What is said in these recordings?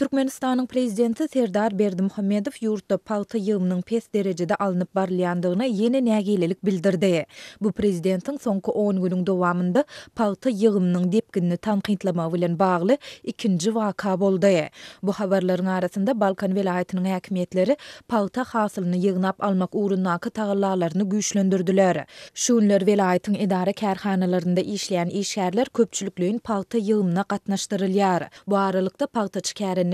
Türkmenistanyň prezidenti Serdar Berdimuhammedow ýurtda palta ýygymynyň pes derejede alınıp barylýandygyna ýene nägilelik bildirdi. Bu prezidentiň soňky 10 günüň dowamında palta ýygymynyň depginini tanqidlamak bilen bagly ikinji waka boldy. Bu habarlaryň arasynda Balkan welaýatynyň häkimetleri palta hasylyny ýygnap almak uğrundaky tagallalaryny güýçlendirdiler. Şunlar welaýatyň edara kärhanalarynda işleýän işgärler köpçülikliň palta ýygymyna gatnaşdyrylýar. Bu aralykda paltaçy kärenneçiler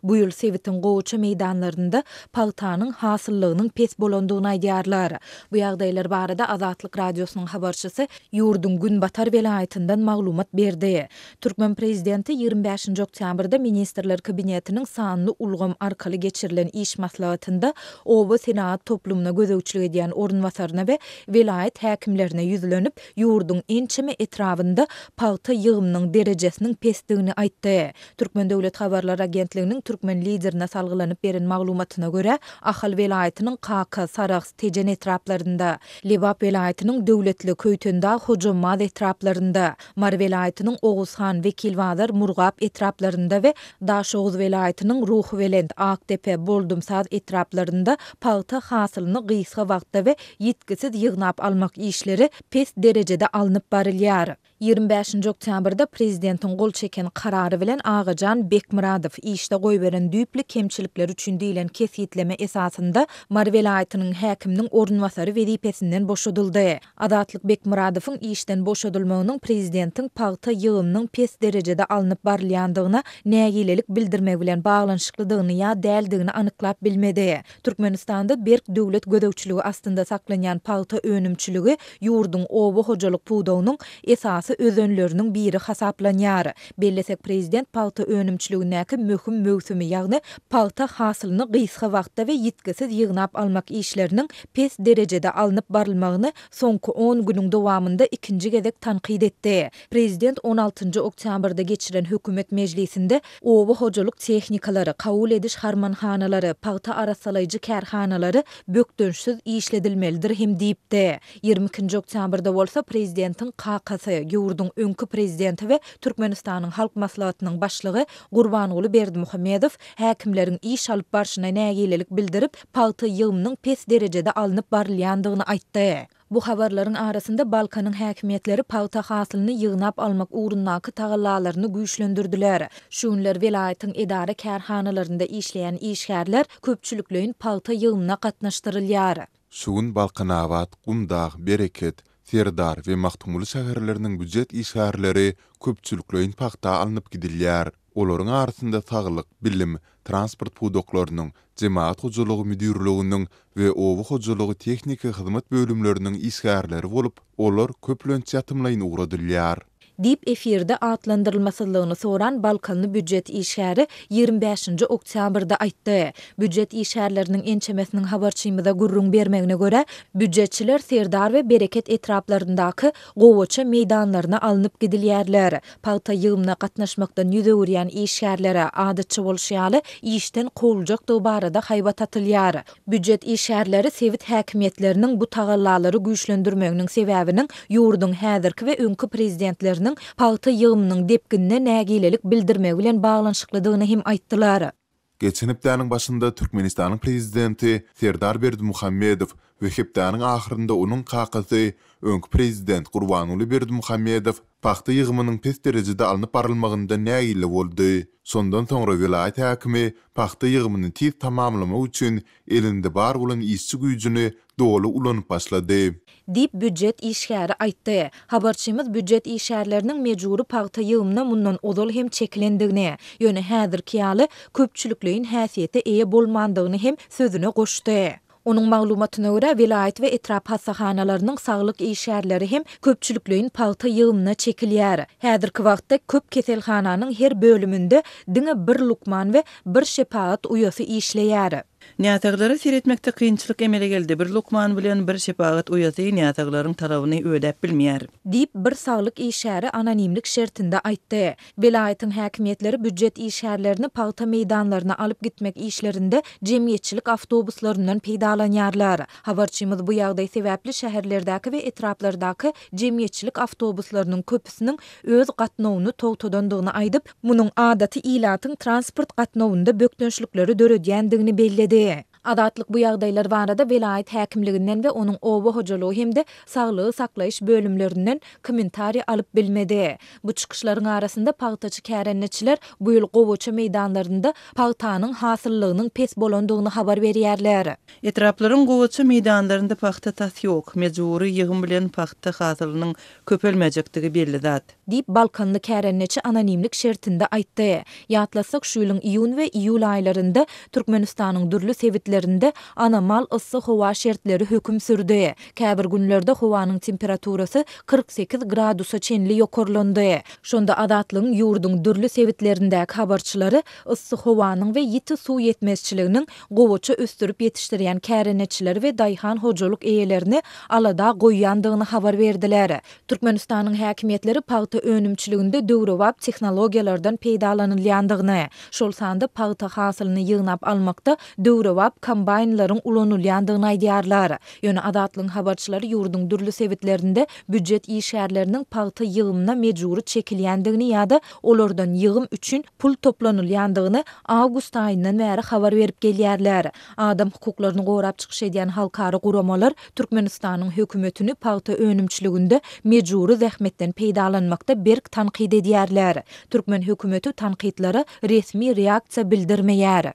bu ýyl Sewitin goýça meýdanlarynda paltanyň hasyllygynyň pes bolandygyny aýdýarlar. Bu ýagdaýlar barada Azatlyk radiosynyň habarçysy ýurdun Günbatar welaýatyndan maglumat berdi. Türkmen prezidenti 25 oktýabrda ministrler kabinetiniň sanly ulgam arkaly geçirilen iş maslahatynda Oba Senat toplumuna gözegçilik edýän ornwasaryna we welaýat häkimlerine ýüzlenip ýurdun ençeme etrafynda palta ýygymynyň derejesiniň pesdigini aýtdy. Türkmen Döwlet Habarlar Agentliginiň türkmen liderine salgylanyp beren maglumatyna görä, Ahal welaýatynyň Kaka, Sarax, Tejen etraplarynda, Lebap welaýatynyň döwletli Köytenda, Hojamaz etraplarynda, Mar welaýatynyň Oguzhan, Vekilwazar, Murgap etraplarynda we Daşoğuz welaýatynyň Ruhwelend, Aktepe, Boldumsaz etraplarynda palta hasylyny gysga wagtda we ýetkisiz ýygnap almak işleri pes derejede alınıp barylýar. 25 oktýabrda prezidentiň gol çeken karary bilen Agajan Bekmuradow işde goýberen düýpli kemçilikler üçin diýilen kesýetleme esasynda Mar welaýatynyň häkiminiň ornwasary wezipesinden boşadyldy. Azatlyk Bekmuradowyň işden boşadylmagynyň prezidentiň palta ýygymynyň pes derejede alınıp barylýandygyna nägilelik bildirmek bilen baglanşyklydygyny ýa däldigini anyklap bilmedi. Türkmenistanda berk döwlet gödöwçiligi astynda saklanýan palta önümçiligi ýurdun oba hojalyk puwdawynyň esasy özönleriniň biri hasaplanýar. Bellesek prezident palta önümçiligindäki möhüm mögsümi ýagny palta hasylyny gysga wagtda we ýetkisiz ýygnap almak işleriniň pes derejede alınıp barylmagyny soňky 10 günüň dowamında ikinji gezek tanqid etdi. Prezident 16 oktýabrda geçiren hökümet mejlisinde oba hojalyk tehnikalary, kabul ediş harmanhanalary, palta arasalayjy kärhanalary bökdönşsiz işledilmelidir hem diýipdi. 22 oktýabrda bolsa prezidentiň kakasy ýurdun öňkü prezidenti we Türkmenistanyň halk maslahatynyň başlygy Gurbanuly Berdimuhammedow häkimleriň iş alyp barşyna nägilelik bildirip palta ýygymynyň pes derejede alınıp barylýandygyny aýtdy. Bu habarlaryň arasynda Balkanyň häkimetleri palta hasylyny ýygnap almak uğrundaky tagallalaryny güýçlendirdiler. Şunlar welaýatyň edara kärhanalarynda işleýän işgärler köpçülikliň palta ýygymyna gatnaşdyrylýar. Şugun Balkanawat, Gumdağ, Bereket, Serdar we Maktumly şäherleriniň büdjet işgärleri köpçülikliň paxta alınıp gidilýär. Olaryň arasynda saglyk, bilim, transport puwdoklarynyň, jemaat hojalygy müdürliginiň we owa hojalygy tehnika hyzmat bölümleriniň işgärleri bolup, olar köplenç ýatymlaryny uğradylýar. Dip efirde atlandyrylmasylygyny soran Balkanly büdjet işgäri 25 oktýabrda aýtdy. Büdjet işgärleriniň ençemesiniň habarçymyza gurrun bermegine görä, büdjetçiler Serdar we Bereket etraplaryndaky gowaça meýdanlaryna alınıp gidilýärler. Palta ýygymyna gatnaşmakdan ýüze görýän işgärlere adatçy bolşýaly işden kowuljak barada haýbat atylýar. Büdjet işgärleri Sewit häkimetläriniň bu tagallalary güýçlendirmeginiň sebäbiniň ýurdun häzirki we öňkü prezidentleriň palta ýygymynyň depginine nägilelik bildirmek bilen baglanşyklydygyny hem aýtdylar. Geçen hepdäniň başynda Türkmenistanyň prezidenti Serdar Berdimuhammedow we hepdäniň ahyrynda onuň kakasy öňkü prezident Gurbanuly Berdimuhammedow paxta ýygymynyň pes derejede alınıp barylmagynda nägile boldy. Sondan soňra welaýat häkimi paxta ýygymyny tiz tamamlamak üçin elinde bar bolan işçi güýjüni dolu ulanyp başlady. Dip büdjet işgäri aýtdy. Habarçymyz büdjet işgärleriniň mejburi paxta ýygymyna mundan ozal hem çekilendigini, ýöne häzirki ýaly köpçülikliň häsiýete eýe bolmandygyny hem sözüne goşdy. Onuň maglumatyna görä welaýat we etrap hassahanalarynyn saglyk işgärleri hem köpçülikliň palta ýygymyna çekilýär. Häzirki wagtda köp keselhananyň her bölüminde diňe bir lukman we bir şepaat uýasy işleýär. Nyataglara seretmekde kıyınçılık emele geldi. Bir lokman bilen bir şepagat uyatı nyatagların tarabını ödep bilmeýär. Dip bir saglyk işäri anonimlik şertinde aýtdy. Velaýetin häkimetleri büdjet işärlerini paýta meýdanlaryna alyp gitmek işlerinde jemgyýetçilik awtobuslarynyň peýdalanýarlar. Habarçymyz bu ýagdaý sebäpli şäherlerdäki we etraplardaky jemgyýetçilik awtobuslarynyň köpüsiniň öz gatnawyny togtadandygyny aýdyp, munyň adaty ilatyň transport gatnawynda bökdönçlikleri döredýändigini belledi. Adatlyk bu ýagdaýlar barada velaýet häkimliginden we onuň oba hojalygy hemde saglygy saklaýyş bölümlerinden kommentari alyp bilmedi. Bu çykyşlaryň arasynda paýtaçy kärenneçiler bu ýyl gowaça meýdanlarynda paýtanyň hasyllygynyň pes bolandygyny habar berýärler. Etraplaryň gowaça meýdanlarynda paýta tas ýok. Mejburi ýygym bilen paýta hasylynyň köpelmejekdigi belli zat. Dip Balkanly kärenneçi anonimlik şertinde aýtdy. Ýatlasak şu ýylyň iýun we iýul aýlarynda Türkmenistanyň dürli sewitlerinde anamal ıssy howa şertleri höküm sürdi. Käbir günlerde howanyň temperaturasy 48 gradusa çenli ýokarlandy. Şonda adatlyň ýurduň dürli sewitlerindäki habarçylary ıssy howanyň we ýiti suw ýetmezçiliginiň gowaça östürüp ýetişdirýän kärenneçiler we daýhan hojalyk eýelerini alada goýýandygyny habar berdiler. Türkmenistanyň häkimetleri paýta önümçiliginde döwrewap tehnologiýalardan peýdalanylýandygyny, şol sanda paýta hasylyny ýygnap almakda döwrewap kombaynlaryň ulanylýandygyny aýdýarlar. Ýöne adatlyň habarçylary ýurduň dürli sewitlerinde büdjet işärleriniň paýta ýygymyna mejburi çekilýändigini ýa-da olardan ýygym üçin pul toplanylýandygyny awgust aýyndan bäri habar berip gelýärler. Adam hukuklaryny gorap çykyş edýän halkary guramalar Türkmenistanyň hökümetini paýta önümçiliginde mejburi zähmetden peýdalanmakda berk tanqid edýärler. Türkmen hökümeti tanqidlary resmi reaksiýa bildirmeýär.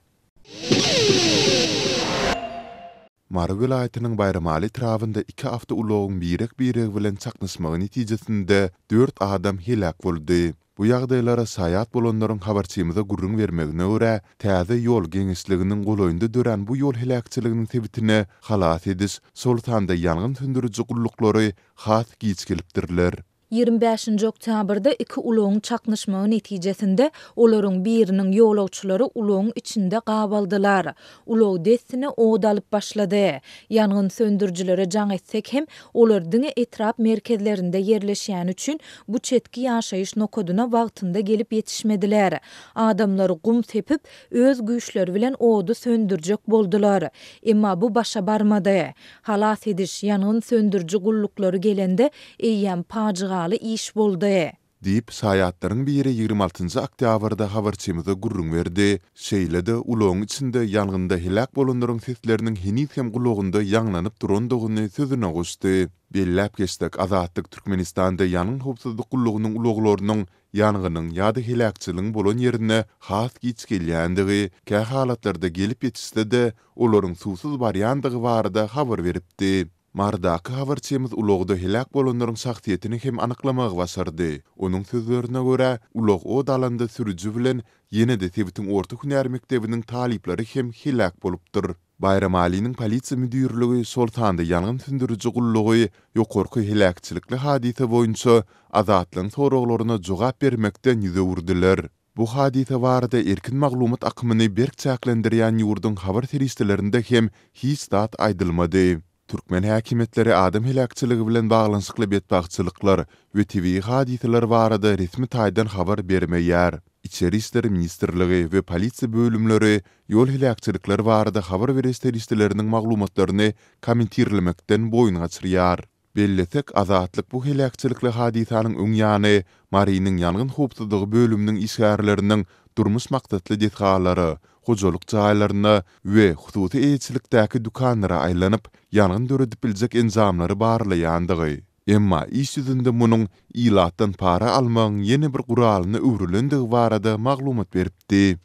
Mara vilayatynyň Bayramaly etrafynda 2 hafta ulogyň birek bilen çaknysmagy netijesinde 4 adam helak boldy. Bu ýagdaýlara saýat bolanlaryň habarçymyza gurrun bermegine görä, täze ýol geňişliginiň golaýynda dören bu ýol helakçylygynyň tebitine halat ediş, Sultanda ýangyn söndürüji gullukları has giç gelipdirler. 25 oktýabrda 2 ulogyň çaknyşmagy netijesinde olaryň biriniň ýolagçylary ulogyň içinde gabaldylar. Ulag destine od alyp başlady. Ýangyn söndürjilere jaň etsek hem olar diňe etrap merkezlerinde ýerleşýän üçin bu çetki ýaşaýyş nokoduna wagtynda gelip ýetişmediler. Adamlar gum sepip öz güýçleri bilen odu söndürjek boldular. Emma bu başa barmady. Halas ediş ýangyn söndürji gullukları gelende eýýän paýjyga iş boldy. Dip saýatlaryň biri 26 oktýabrda habarçymyza gurrun berdi. Şeýlede ulogyň içinde ýangynda helak bolanlaryň sesleriniň henüz hem gulagynda ýanglanyp durandygyny sözüne goşdy. Belläp geçdik Azatlyk Türkmenistanda ýanyň howpsuzlyk gullagynyň ulaglarynyň ýanganyň ýa-da helakçylygyň bolan ýerine has giç gelýändigi, kä halatlarda gelip ýetişde olaryň suwsuz barýandygy barada habar beripdi. Mardaky habarçymyz ulagda helak bolanlaryň şahsiýetini hem anyklamagy başardy. Onuň sözlerine görä, ulag o dalanda sürüji bilen ýene-de Tebitin orta hünär mektebiniň talipleri hem helak bolupdyr. Bayramalynyň polisiýa müdürligi Sultanda ýangyn söndürüji gullagy ýokarky helakçylykly hadise boýunça azatlyň soraglaryna jogap bermekden ýüze urdiler. Bu hadise barada erkin maglumat akymyny berk çaklendirýän ýurduň habar seriýetlerinde hem hiç dat aýdylmady. Türkmen häkimetleri adam helakçylygy bilen baglanşykly betbagçylyklar we TV hadiseler barada resmi taýdan habar bermeýär. İçeri işler ministrligi we polisiýa bölümleri ýol helakçylyklar barada habar berýän seriýetleriniň maglumatlaryny kommentirlemekden boyun gaçyrýar. Bellesek Azatlyk bu helakçylykly hadisanyň öňýany Marynyň ýangyn howpsuzlygy bölüminiň işgärleriniň durmuş maksatly detallary, hojalyk jaýlaryna we hususy eýçilikdäki dukanlara aýlanyp ýangyn döredip biljek enzamlary barlaýandygy. Emma iş ýüzünde munyň ilatdan para almagyň ýene bir guralyny öwrülendigi barada maglumat beripdi.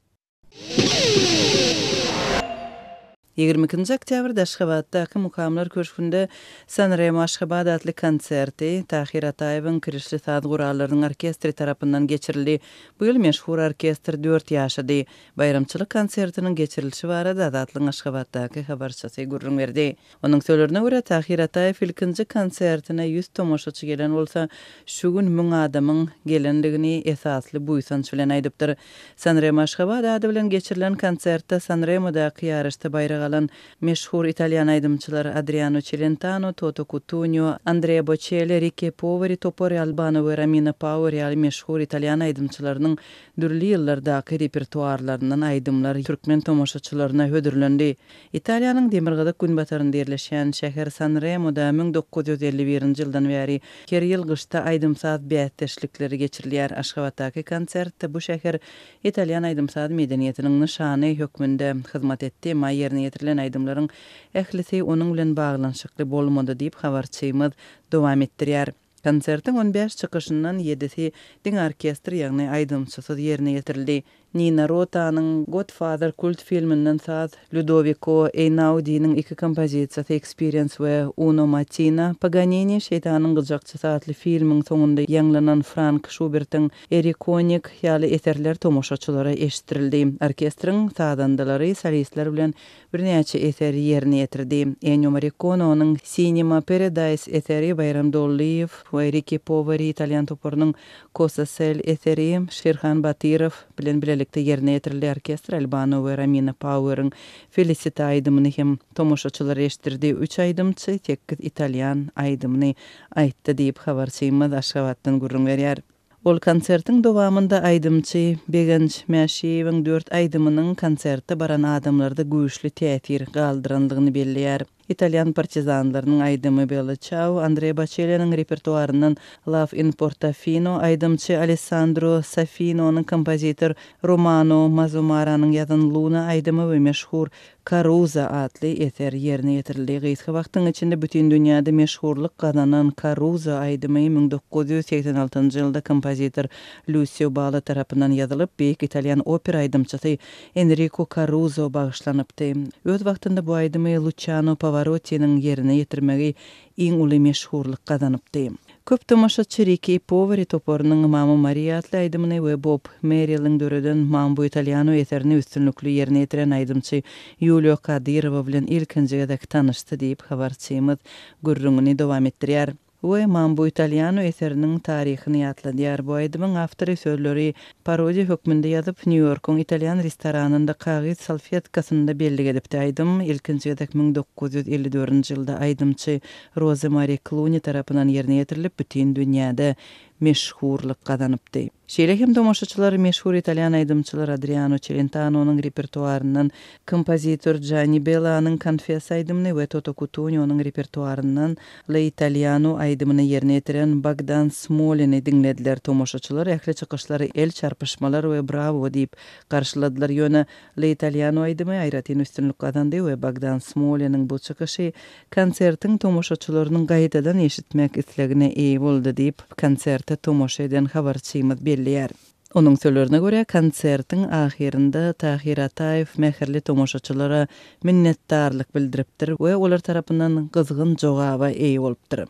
22 oktyabrda Aşgabatdaky mukamlar köşkünde Sanremo Aşgabat adly konserti Tahir Atayewiň kirişli saz guralarynyň orkestri tarapyndan geçirildi. Bu ýyl meşhur orkestr 4 ýaşady. Bayramçylyk konsertiniň geçirilişi barada Azatlyň Aşgabatdaky habarçysy gurrun berdi. Onuň söýlerine görä Tahir Atayew ilkinji konsertine 100 tomoşaçy gelen bolsa, şu gün 1000 adamyň gelenligini esasly buýsanç bilen aýdypdyr. Sanremo Aşgabat ady bilen geçirilen konsertde Sanremodaky ýarışda bayrag alan meşhur Italian aýdymçylar Adriano Celentano, Toto Cutugno, Andrea Bocelli, Ricky Poveri, Topori Albano we Romina Power ýaly meşhur Italian aýdymçylarynyň dürli ýyllardaky repertuarlarynyň aýdymlary türkmen tomoşaçylaryna hödürlendi. Italiýanyň Demirgazyk günbatarynda ýerleşen şäher Sanremoda 1951-nji ýyldan bäri her ýyl gyşda aýdymsaz bätdeşlikleri geçirilýär. Aşgabatdaky konsertde bu şäher Italian aýdymsaz medeniýetiniň nyşany hökmünde hyzmat etdi. Ýerine getirilen aýdymlaryň ählisi onuň bilen baglanşykly bolmady diýip habarçymyz dowam etdirýär. Konsertiň 15 çykyşyndan 7-si diň orkestr ýagny aýdymçysy ýerine getirildi. Nina Rotanyň Godfather kult filminden saz Ludovico Einaudi'niň 2 kompozisiýasy Experience we Uno Mattina, Paganini Şeytanyň gyjakçysy adly filmiň soňunda ýanglanan Frank Schubert'in Erikonik ýaly eserler tomoşaçylara eşitdirildi. Orkestriň sazandalary solistler bilen birnäçe eser ýerine getirdi. Ennio Morricone'niň Cinema Paradise eseri, Bayram Dollaýew we Ricky Poveri Italian toporynyň Cosa Sel eseri, Şerhan Batyrow bilen birlikde ýerine getirildi. Orkestr Albano we Romina Power'ın Felicita aýdymyny hem tomoşaçylar eşitdirdi. 3 aýdymçy 8 Italian aýdymyny aýtdy diýip habarçymyz Aşgabatdan gurrun berýär. Ol konsertiň dowamında aýdymçy Begenç Mäşiýewiň 4 aýdymynyň konsertde baran adamlarda güýçli täsir galdyranlygyny belliýär. Italian partizanlarynyň aýdymy Bella Ciao, Andrea Bocelli'niň repertuaryndan Love in Portofino, aýdymçy Alessandro Safino'nyň kompozitor Romano Mazzumaranyň ýazan Luna aýdymy we meşhur Caruso adly eser ýerine getirildi. Gysga wagtyň içinde bütün dünýäde meşhurlyk gazanan Caruso aýdymy 1986-njy ýylda kompozitor Lucio Balla tarapyndan ýazylyp, beýik Italian opera aýdymçysy Enrico Caruso bagyşlanypdy. Öz wagtynda bu aýdymy Luciano Pavarotti'niň ýerine ýetirmegi iň uly meşhurlyk gazanypdy. Köp tomoşaçy Ricky Poveri toporynyň Mamma Maria adly aýdymyny we Bob Merrill-iň döreden Mambo Italiano eserini üstünlükli ýerine getiren aýdymçy Julio Kadyrova bilen ilkinji gezek tanyşdy diýip habarçymyz gurrungyny dowam etdirýär. We Mambo Italiano eseriniň taryhyny ýatladýar. Bu aýdymyň awtory sözleri parodiýa hökmünde ýazyp New Yorkyň Italian restoranynda kagyz salfetkasynda belli edipdi. Aýdym ilkinji gezek 1954-nji ýylda aýdymçy Rosemary Clooney tarapyndan ýerine getirilip bütün dünýäde meşhurlyk gazanypdy. Şeýle hem tomoşaçylar meşhur Italian aýdymçylar Adriano Celentano'nyň repertuaryndan kompozitor Gianni Bella'nyň Confess aýdymyny we Toto Cutugno'nyň repertuaryndan L'Italiano aýdymyny ýerine getiren Bogdan Smolin'i dinlediler. Tomoşaçylar ähli çykyşlary, el çarpışmalar we bravo diýip garşyladylar. Ýöne L'Italiano aýdymy aýratyn üstünlük gazandy we Bogdan Smolin'iň bu çykyşy konsertiň tomoşaçylarynyň gaýtadan eşitmek islegine eý boldy diýip konserte tomoşa eden habarçymyz belliýär. Onuň söýlerine görä konsertiň ahirinde Tahir Atayew mäherli tomoşaçylara minnetdarlyk bildiripdir we olar tarapyndan gyzgyn jogaba eý bolupdyr.